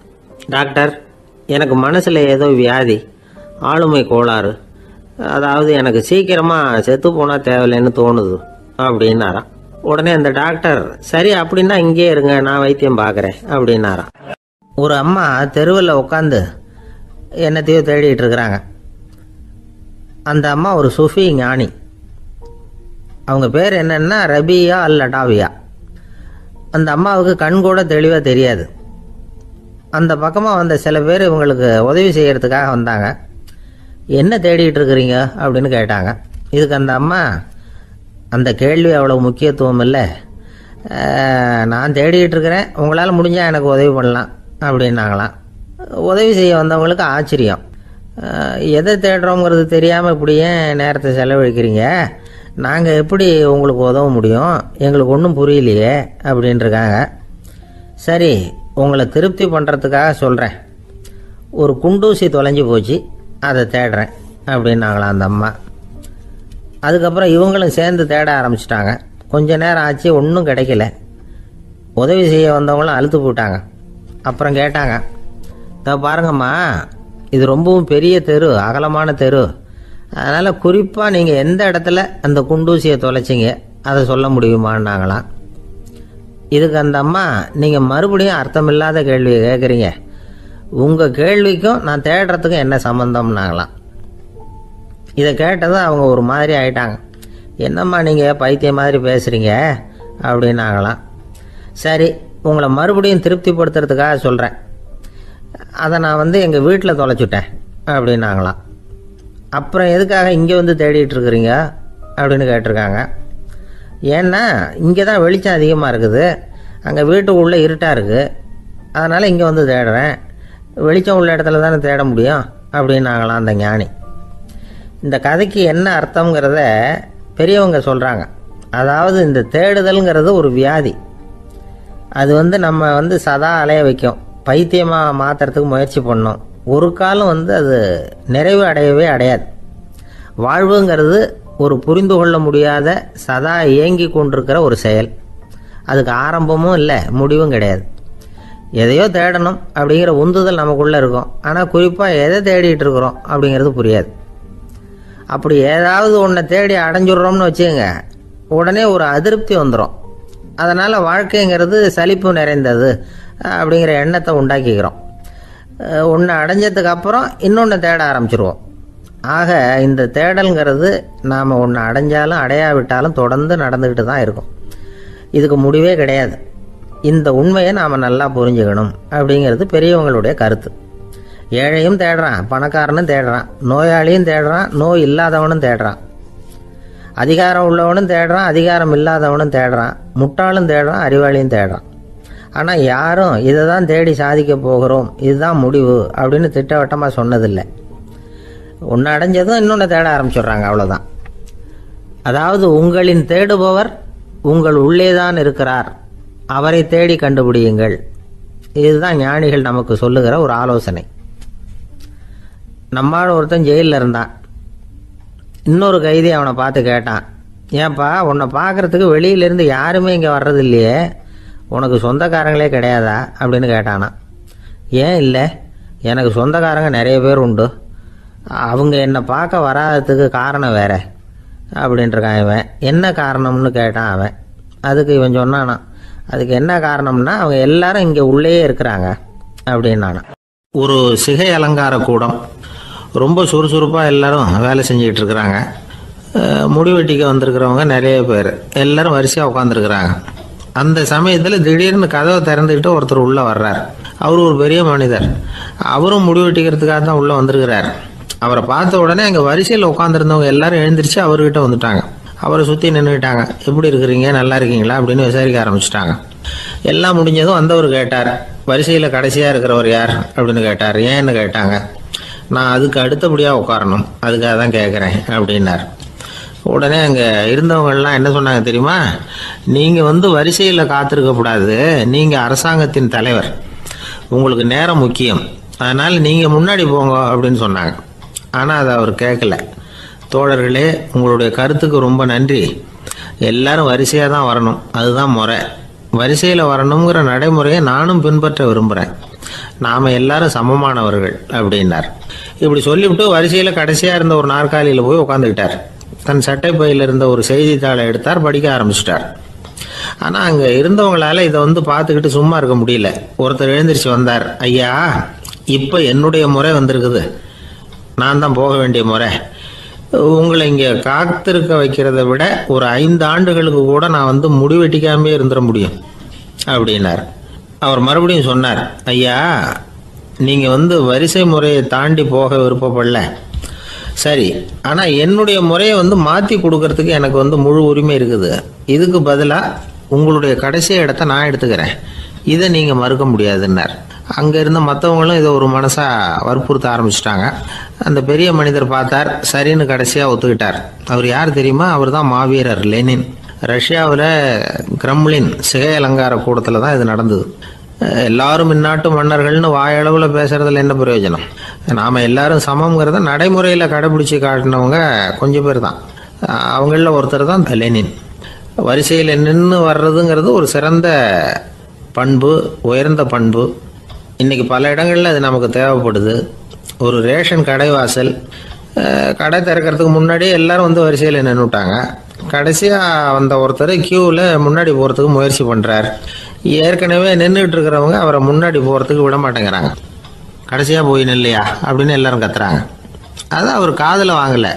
S2: டாக்டர், எனக்கு மனசில் ஏதோ வியாதி, ஆளுமை கோளாறு, அதாவது எனக்கு சீக்கிரமாக செத்து போனால் தேவையில்லைன்னு தோணுது அப்படின்னாராம். உடனே அந்த டாக்டர், சரி அப்படின்னா இங்கே இருங்க, நான் வைத்தியம் பார்க்குறேன் அப்படின்னாராம். ஒரு அம்மா தெருவில் உட்காந்து என்னத்தையோ தேடிட்டு இருக்கிறாங்க. அந்த அம்மா ஒரு சுஃபி ஞானி. அவங்க பேர் என்னன்னா ரபியா அல் அடாவியா. அந்த அம்மாவுக்கு கண் கூட தெளிவாக தெரியாது. அந்த பக்கமாக வந்த சில பேர் இவங்களுக்கு உதவி செய்கிறதுக்காக வந்தாங்க. என்ன தேடிட்டு இருக்கிறீங்க அப்படின்னு கேட்டாங்க. இதுக்கு அந்த அம்மா, அந்த கேள்வி அவ்வளோ முக்கியத்துவம் இல்லை, நான் தேடிட்டு இருக்கிறேன், உங்களால் முடிஞ்சால் எனக்கு உதவி பண்ணலாம் அப்படின்னாங்களாம். உதவி செய்ய வந்தவங்களுக்கு ஆச்சரியம். எதை தேடுறோங்கிறது தெரியாமல் இப்படி ஏன் நேரத்தை செலவழிக்கிறீங்க, நாங்கள் எப்படி உங்களுக்கு உதவ முடியும், எங்களுக்கு ஒன்றும் புரியலையே அப்படின்ட்டுருக்காங்க. சரி, உங்களை திருப்தி பண்ணுறதுக்காக சொல்கிறேன், ஒரு குண்டூசி தொலைஞ்சி போச்சு, அதை தேடுறேன் அப்படின்னாங்களாம் அந்த அம்மா. அதுக்கப்புறம் இவங்களும் சேர்ந்து தேட ஆரம்பிச்சிட்டாங்க. கொஞ்ச நேரம் ஆச்சு, ஒன்றும் கிடைக்கல. உதவி செய்ய வந்தவங்களும் அழுத்து போட்டாங்க. அப்புறம் கேட்டாங்க, பாருங்கம்மா, இது ரொம்பவும் பெரிய தெரு, அகலமான தெரு, அதனால் குறிப்பாக நீங்கள் எந்த இடத்துல அந்த குண்டூசியை தொலைச்சிங்க அதை சொல்ல முடியுமான்னாங்களாம். இதுக்கு அந்த அம்மா, நீங்கள் மறுபடியும் அர்த்தமில்லாத கேள்வியை கேட்குறீங்க, உங்கள் கேள்விக்கும் நான் தேடுறதுக்கும் என்ன சம்மந்தம்னாங்களாம். இதை கேட்டதும் அவங்க ஒரு மாதிரி ஆயிட்டாங்க. என்னம்மா நீங்கள் பைத்தியம் மாதிரி பேசுகிறீங்க அப்படின்னாங்களாம். சரி, உங்களை மறுபடியும் திருப்திப்படுத்துறதுக்காக சொல்கிறேன். அதை நான் வந்து எங்கள் வீட்டில் தொலைச்சிட்டேன் அப்படின்னாங்களாம். அப்புறம் எதுக்காக இங்கே வந்து தேடிட்டு இருக்கிறீங்க அப்படின்னு கேட்டிருக்காங்க. ஏன்னா இங்கே தான் வெளிச்சம் அதிகமாக இருக்குது, அங்கே வீட்டுக்குள்ளே இருட்டாக இருக்குது, அதனால் இங்கே வந்து தேடுறேன், வெளிச்சம் உள்ள இடத்துல தானே தேட முடியும் அப்படின்னாங்களாம் அந்த ஞானி. இந்த கதைக்கு என்ன அர்த்தங்கிறத பெரியவங்க சொல்கிறாங்க. அதாவது இந்த தேடுதல்ங்கிறது ஒரு வியாதி. அது வந்து நம்ம வந்து சதா அலைய வைக்கும், பைத்தியமாக மாற்றுறதுக்கு முயற்சி பண்ணோம். ஒரு காலம் வந்து அது நிறைவு அடையவே அடையாது. வாழ்வுங்கிறது ஒரு புரிந்து கொள்ள முடியாத சதா இயங்கி கொண்டிருக்கிற ஒரு செயல். அதுக்கு ஆரம்பமும் இல்லை, முடிவும் கிடையாது. எதையோ தேடணும் அப்படிங்கிற உந்துதல் நமக்குள்ளே இருக்கும், ஆனால் குறிப்பாக எதை தேடிட்டு இருக்கிறோம் அப்படிங்கிறது புரியாது. அப்படி ஏதாவது ஒன்றை தேடி அடைஞ்சிடுறோம்னு வச்சுக்கோங்க, உடனே ஒரு அதிருப்தி வந்துடும். அதனால் வாழ்க்கைங்கிறது சலிப்பு நிறைந்தது அப்படிங்கிற எண்ணத்தை உண்டாக்கிக்கிறோம். ஒன்று அடைஞ்சதுக்கு அப்புறம் இன்னொன்று தேட ஆரம்பிச்சிருவோம். ஆக இந்த தேடல்ங்கிறது நாம் ஒன்று அடைஞ்சாலும் அடையாவிட்டாலும் தொடர்ந்து நடந்துக்கிட்டு தான் இருக்கும். இதுக்கு முடிவே கிடையாது. இந்த உண்மையை நாம் நல்லா புரிஞ்சுக்கணும் அப்படிங்கிறது பெரியவங்களுடைய கருத்து. ஏழையும் தேடுறான், பணக்காரனும் தேடுறான், நோயாளியும் தேடுறான், நோய் இல்லாதவனும் தேடுறான், அதிகாரம் உள்ளவனும் தேடுறான், அதிகாரம் இல்லாதவனும் தேடுறான், முட்டாளும் தேடுறான், அறிவாளியும் தேடுறான். ஆனால் யாரும் இதை தான் தேடி சாதிக்க போகிறோம், இதுதான் முடிவு அப்படின்னு திட்டவட்டமாக சொன்னதில்லை. ஒன்று அடைஞ்சதும் இன்னொன்று தேட ஆரம்பிச்சிடுறாங்க, அவ்வளோதான். அதாவது உங்களின் தேடுபவர் உங்கள் உள்ளே தான் இருக்கிறார், அவரை தேடி கண்டுபிடியுங்கள். இதுதான் ஞானிகள் நமக்கு சொல்லுகிற ஒரு ஆலோசனை. நம்மால் ஒருத்தன் ஜெயிலில் இருந்தான். இன்னொரு கைதி அவனை பார்த்து கேட்டான், ஏன்பா உன்னை பார்க்குறதுக்கு வெளியிலேருந்து யாருமே இங்கே வர்றது இல்லையே, உனக்கு சொந்தக்காரங்களே கிடையாதா அப்படின்னு கேட்டானா. ஏன் இல்லை, எனக்கு சொந்தக்காரங்க நிறைய பேர் உண்டு, அவங்க என்னை பார்க்க வராததுக்கு காரணம் வேற அப்படின்ட்டுருக்கான் இவன். என்ன காரணம்னு கேட்டான் அவன். அதுக்கு இவன் சொன்னானா, அதுக்கு என்ன காரணம்னா அவங்க எல்லாரும் இங்கே உள்ளேயே இருக்கிறாங்க அப்படின்னானா. ஒரு சிகை அலங்கார கூடம், ரொம்ப சுறுசுறுப்பாக எல்லாரும் வேலை செஞ்சுக்கிட்டு இருக்கிறாங்க. முடிவெட்டிக்க வந்திருக்கிறவங்க நிறைய பேர், எல்லாரும் வரிசையாக உட்காந்துருக்குறாங்க. அந்த சமயத்தில் திடீர்னு கதவை திறந்துக்கிட்டு ஒருத்தர் உள்ளே வர்றார். அவர் ஒரு பெரிய மனிதர், அவரும் முடிவெட்டிக்கிறதுக்காக தான் உள்ளே வந்திருக்கிறார். அவரை பார்த்த உடனே அங்கே வரிசையில் உட்காந்துருந்தவங்க எல்லாரும் எழுந்திரிச்சு அவர்கிட்ட வந்துட்டாங்க. அவரை சுற்றி நின்றுக்கிட்டாங்க. எப்படி இருக்கிறீங்க, நல்லா இருக்கீங்களா அப்படின்னு விசாரிக்க ஆரம்பிச்சிட்டாங்க. எல்லாம் முடிஞ்சதும் வந்தவர் கேட்டார், வரிசையில் கடைசியாக இருக்கிறவர் யார் அப்படின்னு கேட்டார். ஏன்னு கேட்டாங்க. நான் அதுக்கு அடுத்தபடியாக உட்காரணும், அதுக்காக தான் கேட்குறேன் அப்படின்னார். உடனே அங்கே இருந்தவங்கெல்லாம் என்ன சொன்னாங்க தெரியுமா, நீங்கள் வந்து வரிசையில் காத்திருக்கக்கூடாது, நீங்கள் அரசாங்கத்தின் தலைவர், உங்களுக்கு நேரம் முக்கியம், அதனால் நீங்கள் முன்னாடி போங்க அப்படின்னு சொன்னாங்க. ஆனால் அதை அவர் கேட்கல. தோழர்களே, உங்களுடைய கருத்துக்கு ரொம்ப நன்றி, எல்லாரும் வரிசையாக தான் வரணும், அதுதான் முறை, வரிசையில் வரணுங்கிற நடைமுறையை நானும் பின்பற்ற விரும்புகிறேன், நாம் எல்லாரும் சமமானவர்கள் அப்படின்னார். இப்படி சொல்லிவிட்டு வரிசையில் கடைசியாக இருந்த ஒரு நாற்காலியில் போய் உட்காந்துக்கிட்டார். தன் சட்டை பையில் இருந்த ஒரு செய்தித்தாளை எடுத்தார், படிக்க ஆரம்பிச்சிட்டார். ஆனால் அங்கே இருந்தவங்களால இதை வந்து பார்த்துக்கிட்டு சும்மா இருக்க முடியல. ஒருத்தர் எழுந்திரிச்சு வந்தார். ஐயா, இப்போ என்னுடைய முறை வந்திருக்குது, நான் தான் போக வேண்டிய முறை, உங்களை இங்கே காத்திருக்க வைக்கிறத விட ஒரு 5 ஆண்டுகளுக்கு கூட நான் வந்து முடிவெட்டிக்காமே இருந்துட முடியும் அப்படின்னார். அவர் மறுபடியும் சொன்னார், ஐயா, நீங்கள் வந்து வரிசை முறையை தாண்டி போக விருப்பப்படல, சரி, ஆனால் என்னுடைய முறையை வந்து மாற்றி கொடுக்கறதுக்கு எனக்கு வந்து முழு உரிமை இருக்குது, இதுக்கு பதிலாக உங்களுடைய கடைசி இடத்த நான் எடுத்துக்கிறேன், இதை நீங்கள் மறுக்க முடியாதுன்னார். அங்கே இருந்த மற்றவங்களும் இதை ஒரு மனசாக வற்புறுத்த ஆரம்பிச்சிட்டாங்க. அந்த பெரிய மனிதர் பார்த்தார், சரின்னு கடைசியாக ஒத்துக்கிட்டார். அவர் யார் தெரியுமா, அவர் தான் மாவீரர் லெனின். ரஷ்யாவில் கிரெம்ளின் சிகை அலங்கார கூடத்தில் தான் இது நடந்தது. எல்லாரும் இந்நாட்டு மன்னர்கள்னு வாயளவில் பேசுறதுல என்ன பிரயோஜனம், நாம் எல்லாரும் சமங்கிறத நடைமுறையில் கடைபிடிச்சி காட்டினவங்க கொஞ்சம் பேர் தான். அவங்களில் ஒருத்தர் தான் லெனின். வரிசையில் நின்று வர்றதுங்கிறது ஒரு சிறந்த பண்பு, உயர்ந்த பண்பு. இன்றைக்கி பல இடங்களில் அது நமக்கு தேவைப்படுது. ஒரு ரேஷன் கடை வாசல், கடை திறக்கிறதுக்கு முன்னாடியே எல்லாரும் வந்து வரிசையில் நின்றுட்டாங்க. கடைசியாக வந்த ஒருத்தர் கியூவில் முன்னாடி போகிறதுக்கு முயற்சி பண்ணுறார். ஏற்கனவே நின்றுட்டு இருக்கிறவங்க அவரை முன்னாடி போகிறதுக்கு விட மாட்டேங்கிறாங்க. கடைசியாக போய் நில்லையா அப்படின்னு எல்லாரும் கத்துறாங்க. அது அவர் காதில் வாங்கலை.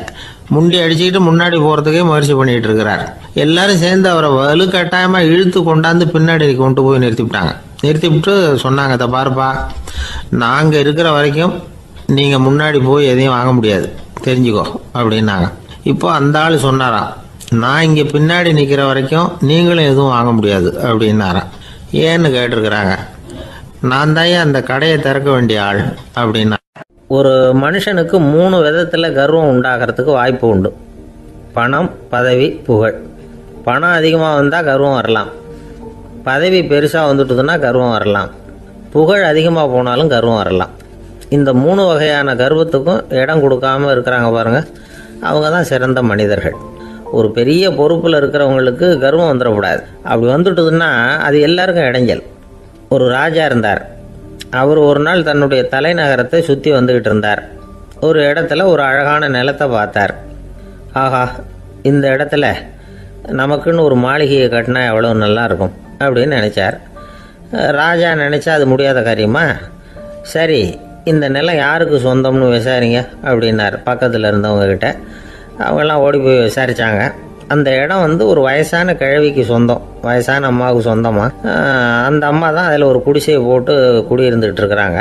S2: முண்டி அடிச்சுக்கிட்டு முன்னாடி போகிறதுக்கே முயற்சி பண்ணிகிட்டு இருக்கிறார். எல்லாரும் சேர்ந்து அவரை வலுக்கட்டாயமாக இழுத்து கொண்டாந்து பின்னாடி கொண்டு போய் நிறுத்திவிட்டு சொன்னாங்க, இதை பாருப்பா, நாங்கள் இருக்கிற வரைக்கும் நீங்கள் முன்னாடி போய் எதையும் வாங்க முடியாது, தெரிஞ்சுக்கோ அப்படின்னாங்க. இப்போ அந்த ஆள் சொன்னாராம், நான் இங்கே பின்னாடி நிற்கிற வரைக்கும் நீங்களும் எதுவும் வாங்க முடியாது அப்படின்னாராம். ஏன்னு கேட்டிருக்கிறாங்க. நான் தான் அந்த கடையை திறக்க வேண்டிய ஆள் அப்படின்னா. ஒரு மனுஷனுக்கு 3 விதத்தில் கர்வம் உண்டாகிறதுக்கு வாய்ப்பு உண்டு. பணம், பதவி, புகழ். பணம் அதிகமாக வந்தால் கர்வம் வரலாம், பதவி பெருசாக வந்துட்டுதுன்னா கர்வம் வரலாம், புகழ் அதிகமாக போனாலும் கர்வம் வரலாம். இந்த 3 வகையான கர்வத்துக்கும் இடம் கொடுக்காமல் இருக்கிறாங்க பாருங்கள், அவங்க தான் சிறந்த மனிதர்கள். ஒரு பெரிய பொறுப்பில் இருக்கிறவங்களுக்கு கர்வம் வந்துடக்கூடாது. அப்படி வந்துட்டுதுன்னா அது எல்லாருக்கும் இடைஞ்சல். ஒரு ராஜா இருந்தார். அவர் ஒரு நாள் தன்னுடைய தலைநகரத்தை சுற்றி வந்துக்கிட்டு இருந்தார். ஒரு இடத்துல ஒரு அழகான நிலத்தை பார்த்தார். ஆஹா, இந்த இடத்துல நமக்குன்னு ஒரு மாளிகையை கட்டினா எவ்வளோ நல்லா இருக்கும் அப்படின்னு நினச்சார். ராஜா நினச்சா அது முடியாத காரியமா? சரி, இந்த நிலம் யாருக்கு சொந்தம்னு விசாரிங்க அப்படின்னார் பக்கத்தில் இருந்தவங்கக்கிட்ட. அவங்கெல்லாம் ஓடி போய் விசாரித்தாங்க. அந்த இடம் ஒரு வயசான கிழவிக்கு சொந்தம், வயசான அம்மாவுக்கு சொந்தமாக. அந்த அம்மா தான் அதில் ஒரு குடிசையை போட்டு குடியிருந்துகிட்டு இருக்கிறாங்க.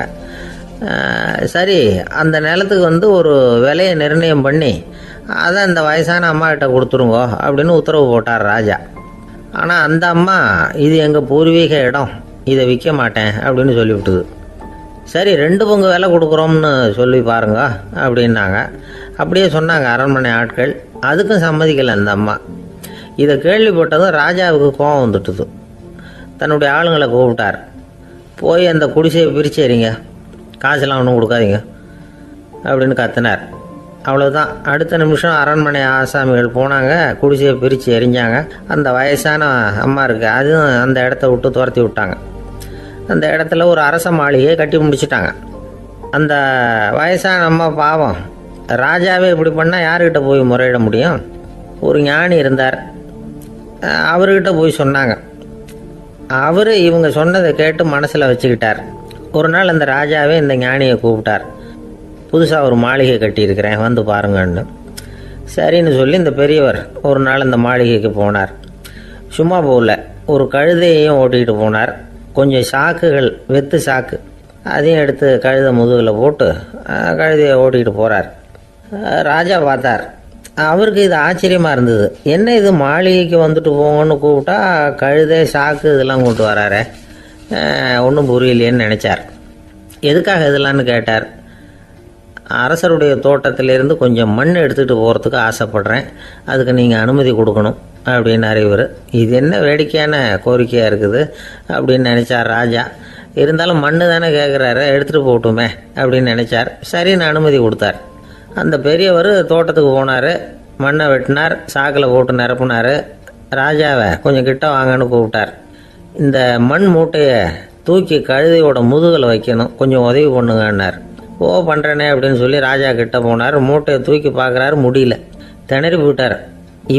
S2: சரி, அந்த நிலத்துக்கு ஒரு விலையை நிர்ணயம் பண்ணி அதை அந்த வயசான அம்மாக்கிட்ட கொடுத்துருங்கோ அப்படின்னு உத்தரவு போட்டார் ராஜா. ஆனால் அந்த அம்மா, இது எங்கள் பூர்வீக இடம், இதை விற்க மாட்டேன் அப்படின்னு சொல்லிவிட்டுது. சரி, 2 பங்கு விலை கொடுக்குறோம்னு சொல்லி பாருங்க அப்படின்னாங்க. அப்படியே சொன்னாங்க அரண்மனை ஆட்கள். அதுக்கும் சம்மதிக்கலை அந்த அம்மா. இதை கேள்விப்பட்டதும் ராஜாவுக்கு கோபம் வந்துட்டுது. தன்னுடைய ஆளுங்களை கூப்பிட்டார். போய் அந்த குடிசையை பிரித்து எறிங்க, காசெல்லாம் ஒன்றும் கொடுக்காதீங்க அப்படின்னு கத்தினார். அவ்வளோதான். அடுத்த நிமிஷம் அரண்மனை ஆசாமிகள் போனாங்க, குடிசையை பிரித்து எரிஞ்சாங்க. அந்த வயசான அம்மா இருக்குது, அதுவும் அந்த இடத்த விட்டு துரத்தி விட்டாங்க. அந்த இடத்துல ஒரு அரச மாளிகையை கட்டி முடிச்சிட்டாங்க. அந்த வயசான அம்மா பாவம், ராஜாவே இப்படி பண்ணால் யாருக்கிட்ட போய் முறையிட முடியும்? ஒரு ஞானி இருந்தார், அவர்கிட்ட போய் சொன்னாங்க. அவர் இவங்க சொன்னதை கேட்டு மனசில் வச்சுக்கிட்டார். ஒரு நாள் அந்த ராஜாவே இந்த ஞானியை கூப்பிட்டார். புதுசாக ஒரு மாளிகை கட்டியிருக்கிறேன், வந்து பாருங்கன்னு. சரின்னு சொல்லி இந்த பெரியவர் ஒரு நாள் இந்த மாளிகைக்கு போனார். சும்மா போகல, ஒரு கழுதையையும் ஓட்டிகிட்டு போனார். கொஞ்சம் சாக்குகள், வெத்து சாக்கு, அதையும் எடுத்து கழுதை முதுகில் போட்டு கழுதையை ஓட்டிகிட்டு போகிறார். ராஜா பார்த்தார். அவருக்கு இது ஆச்சரியமாக இருந்தது. என்ன இது, மாளிகைக்கு வந்துட்டு போங்கன்னு கூப்பிட்டா கழுதை, சாக்கு இதெல்லாம் கொண்டு வராரே, ஒன்றும் புரியலையேன்னு நினச்சார். எதுக்காக இதெல்லாம்னு கேட்டார். அரசருடைய தோட்டத்திலேருந்து கொஞ்சம் மண் எடுத்துகிட்டு போகிறதுக்கு ஆசைப்பட்றேன், அதுக்கு நீங்கள் அனுமதி கொடுக்கணும் அப்படின்னாரு இவர். இது என்ன வேடிக்கையான கோரிக்கையாக இருக்குது அப்படின்னு நினச்சார் ராஜா. இருந்தாலும் மண்ணு தானே கேட்குறாரு, எடுத்துகிட்டு போகட்டுமே அப்படின்னு நினச்சார். சரின்னு அனுமதி கொடுத்தார். அந்த பெரியவர் தோட்டத்துக்கு போனார், மண்ணை வெட்டினார், சாக்கில் போட்டு நிரப்புனார். ராஜாவை கொஞ்சம் கிட்ட வாங்கன்னு கூப்பிட்டார். இந்த மண் மூட்டையை தூக்கி கழுதையோட முதுகில் வைக்கணும், கொஞ்சம் உதவி பண்ணுங்கன்னார். ஓ, பண்ணுறேனே அப்படின்னு சொல்லி ராஜா கிட்ட போனார். மூட்டையை தூக்கி பார்க்குறாரு, முடியல, திணறி போயிட்டார்.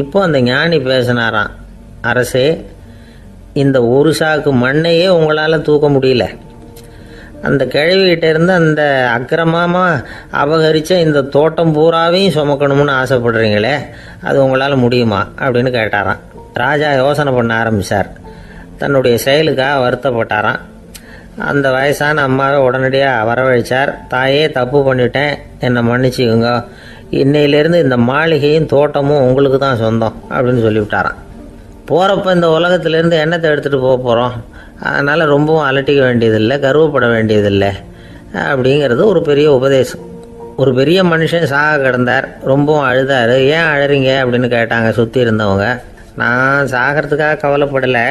S2: இப்போ அந்த ஞானி பேசினாராம். அரசே, இந்த ஒரு சாக்கு மண்ணையே உங்களால் தூக்க முடியல, அந்த கிழவிகிட்ட இருந்து அந்த அக்கிரமமாக அபகரித்த இந்த தோட்டம் பூராவையும் சுமக்கணும்னு ஆசைப்படுறீங்களே, அது உங்களால் முடியுமா அப்படின்னு கேட்டாராம். ராஜா யோசனை பண்ண ஆரம்பித்தார். தன்னுடைய செயலுக்காக வருத்தப்பட்டாராம். அந்த வயசான அம்மாவை உடனடியாக வரவழைச்சார். தாயே, தப்பு பண்ணிட்டேன், என்னை மன்னிச்சுக்குங்க, இன்னையிலேருந்து இந்த மாளிகையும் தோட்டமும் உங்களுக்கு தான் சொந்தம் அப்படின்னு சொல்லிவிட்டாராம். போகிறப்ப இந்த உலகத்திலேருந்து எண்ணத்தை எடுத்துகிட்டு போக போகிறோம், அதனால் ரொம்பவும் அலட்டிக்க வேண்டியதில்லை, கர்வப்பட வேண்டியதில்லை அப்படிங்கிறது ஒரு பெரிய உபதேசம். ஒரு பெரிய மனுஷன் சாக கிடந்தார், ரொம்பவும் அழுதார். ஏன் அழறீங்க அப்படின்னு கேட்டாங்க சுற்றி இருந்தவங்க. நான் சாகிறதுக்காக கவலைப்படலை,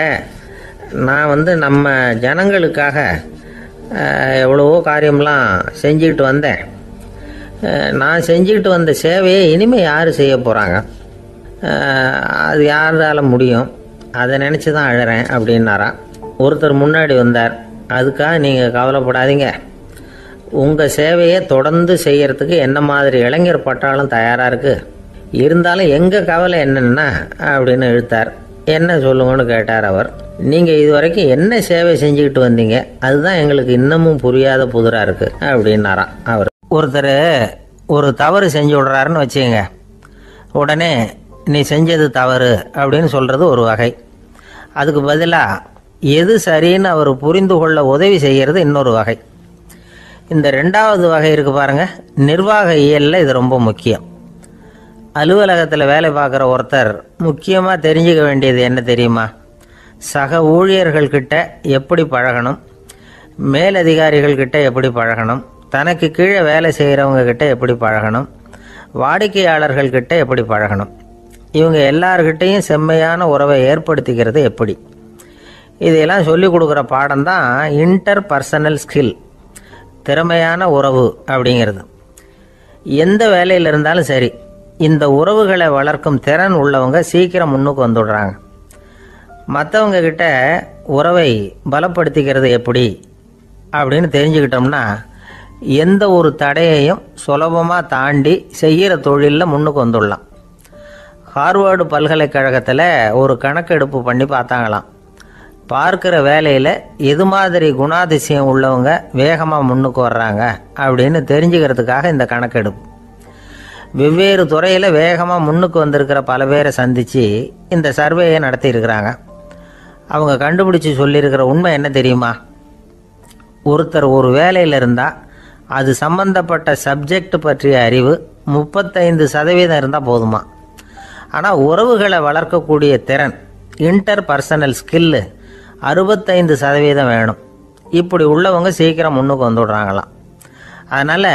S2: நான் நம்ம ஜனங்களுக்காக எவ்வளவோ காரியம்லாம் செஞ்சுக்கிட்டு வந்தேன். நான் செஞ்சுக்கிட்டு வந்த சேவையை இனிமேல் யார் செய்ய போகிறாங்க, அது யாரால முடியும், அதை நினச்சி தான் அழறேன் அப்படின்னாராம். ஒருத்தர் முன்னாடி வந்தார். அதுக்காக நீங்கள் கவலைப்படாதீங்க, உங்கள் சேவையை தொடர்ந்து செய்கிறதுக்கு என்ன மாதிரி இளைஞர் பட்டாலும் தயாராக இருக்குது, இருந்தாலும் எங்கள் கவலை என்னென்னா அப்படின்னு இழுத்தார். என்ன சொல்லுங்கன்னு கேட்டார் அவர். நீங்கள் இது வரைக்கும் என்ன சேவை செஞ்சுக்கிட்டு வந்தீங்க, அதுதான் எங்களுக்கு இன்னமும் புரியாத புதிராக இருக்குது அப்படின்னாராம் அவர். ஒருத்தர் ஒரு தவறு செஞ்சு விடுறாருன்னு வச்சுக்கோங்க. உடனே நீ செஞ்சது தவறு அப்படின்னு சொல்கிறது ஒரு வகை. அதுக்கு பதிலாக எது சரின்னு அவர் புரிந்து கொள்ள உதவி செய்கிறது இன்னொரு வகை. இந்த ரெண்டாவது வகை இருக்குது பாருங்கள், நிர்வாக இயலில் இது ரொம்ப முக்கியம். அலுவலகத்தில் வேலை பார்க்குற ஒருத்தர் முக்கியமாக தெரிஞ்சுக்க வேண்டியது என்ன தெரியுமா? சக ஊழியர்கள்கிட்ட எப்படி பழகணும், மேலதிகாரிகள்கிட்ட எப்படி பழகணும், தனக்கு கீழே வேலை செய்கிறவங்க கிட்ட எப்படி பழகணும், வாடிக்கையாளர்கள்கிட்ட எப்படி பழகணும், இவங்க எல்லார்கிட்டையும் செம்மையான உறவை ஏற்படுத்திக்கிறது எப்படி, இதையெல்லாம் சொல்லிக் கொடுக்குற பாடம் தான் இன்டர் பர்சனல் ஸ்கில், திறமையான உறவு அப்படிங்கிறது. எந்த வேலையில் இருந்தாலும் சரி, இந்த உறவுகளை வளர்க்கும் திறன் உள்ளவங்க சீக்கிரம் முன்னுக்கு வந்துடுறாங்க. மற்றவங்க கிட்ட உறவை பலப்படுத்திக்கிறது எப்படி அப்படின்னு தெரிஞ்சுக்கிட்டோம்னா எந்த ஒரு தடையையும் சுலபமாக தாண்டி செய்கிற தொழிலில் முன்னுக்கு வந்துடலாம். ஹார்வர்டு பல்கலைக்கழகத்தில் ஒரு கணக்கெடுப்பு பண்ணி பார்த்தாங்களாம். பார்க்குற வேலையில் எது மாதிரி குணாதிசயம் உள்ளவங்க வேகமாக முன்னுக்கு வர்றாங்க அப்படின்னு தெரிஞ்சுக்கிறதுக்காக இந்த கணக்கெடுப்பு. வெவ்வேறு துறையில் வேகமாக முன்னுக்கு வந்திருக்கிற பல பேரை சந்தித்து இந்த சர்வேயை நடத்தியிருக்கிறாங்க. அவங்க கண்டுபிடிச்சி சொல்லியிருக்கிற உண்மை என்ன தெரியுமா? ஒருத்தர் ஒரு வேலையில் இருந்தால் அது சம்பந்தப்பட்ட சப்ஜெக்ட் பற்றிய அறிவு 35% இருந்தால் போதுமா. ஆனால் உறவுகளை வளர்க்கக்கூடிய திறன், இன்டர் பர்சனல் ஸ்கில்லு 65% வேணும். இப்படி உள்ளவங்க சீக்கிரம் முன்னுக்கு வந்துடுறாங்களாம். அதனால்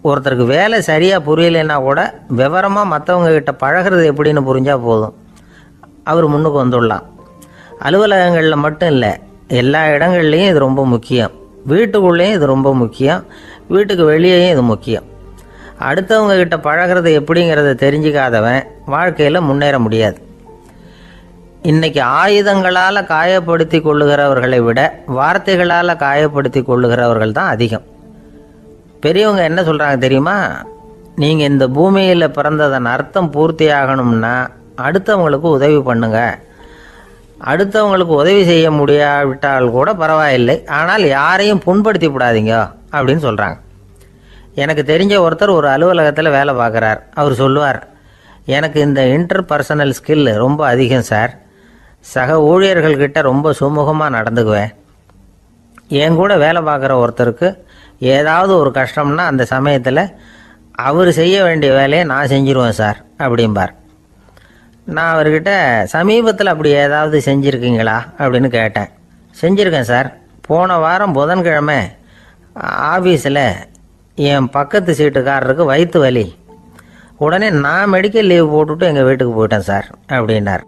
S2: ஒருத்தருக்கு வேலை சரியாக புரியலைன்னா கூட விவரமாக மற்றவங்க கிட்ட பழகிறது எப்படின்னு புரிஞ்சால் போதும், அவர் முன்னுக்கு வந்துடலாம். அலுவலகங்களில் மட்டும் இல்லை, எல்லா இடங்கள்லையும் இது ரொம்ப முக்கியம். வீட்டுக்குள்ளேயும் இது ரொம்ப முக்கியம், வீட்டுக்கு வெளியேயும் இது முக்கியம். அடுத்தவங்க கிட்ட பழகிறது எப்படிங்கிறத தெரிஞ்சிக்காதவன் வாழ்க்கையில் முன்னேற முடியாது. இன்றைக்கி ஆயுதங்களால் காயப்படுத்தி கொள்ளுகிறவர்களை விட வார்த்தைகளால் காயப்படுத்தி கொள்ளுகிறவர்கள் தான் அதிகம். பெரியவங்க என்ன சொல்கிறாங்க தெரியுமா? நீங்கள் இந்த பூமியில் பிறந்ததன் அர்த்தம் பூர்த்தி ஆகணும்னா அடுத்தவங்களுக்கு உதவி பண்ணுங்க. அடுத்தவங்களுக்கு உதவி செய்ய முடியாவிட்டால் கூட பரவாயில்லை, ஆனால் யாரையும் புண்படுத்தி விடாதீங்க அப்படின்னு சொல்கிறாங்க. எனக்கு தெரிஞ்ச ஒருத்தர் ஒரு அலுவலகத்தில் வேலை பார்க்குறார். அவர் சொல்லுவார், எனக்கு இந்த இன்டர் பர்சனல் ஸ்கில் ரொம்ப அதிகம் சார். சக ஊழியர்கள்கிட்ட ரொம்ப சுமூகமாக நடந்துக்குவேன். என் கூட வேலை பார்க்குற ஒருத்தருக்கு ஏதாவது ஒரு கஷ்டம்னா அந்த சமயத்தில் அவர் செய்ய வேண்டிய வேலையை நான் செஞ்சிருவேன் சார் அப்படிம்பார். நான் அவர்கிட்ட சமீபத்தில் அப்படி ஏதாவது செஞ்சுருக்கீங்களா அப்படின்னு கேட்டேன். செஞ்சுருக்கேன் சார். போன வாரம் புதன்கிழமை ஆஃபீஸில் என் பக்கத்து சீட்டுக்காரருக்கு வயிற்று வலி. உடனே நான் மெடிக்கல் லீவ் போட்டுவிட்டு எங்கள் வீட்டுக்கு போயிட்டேன் சார் அப்படின்னார்.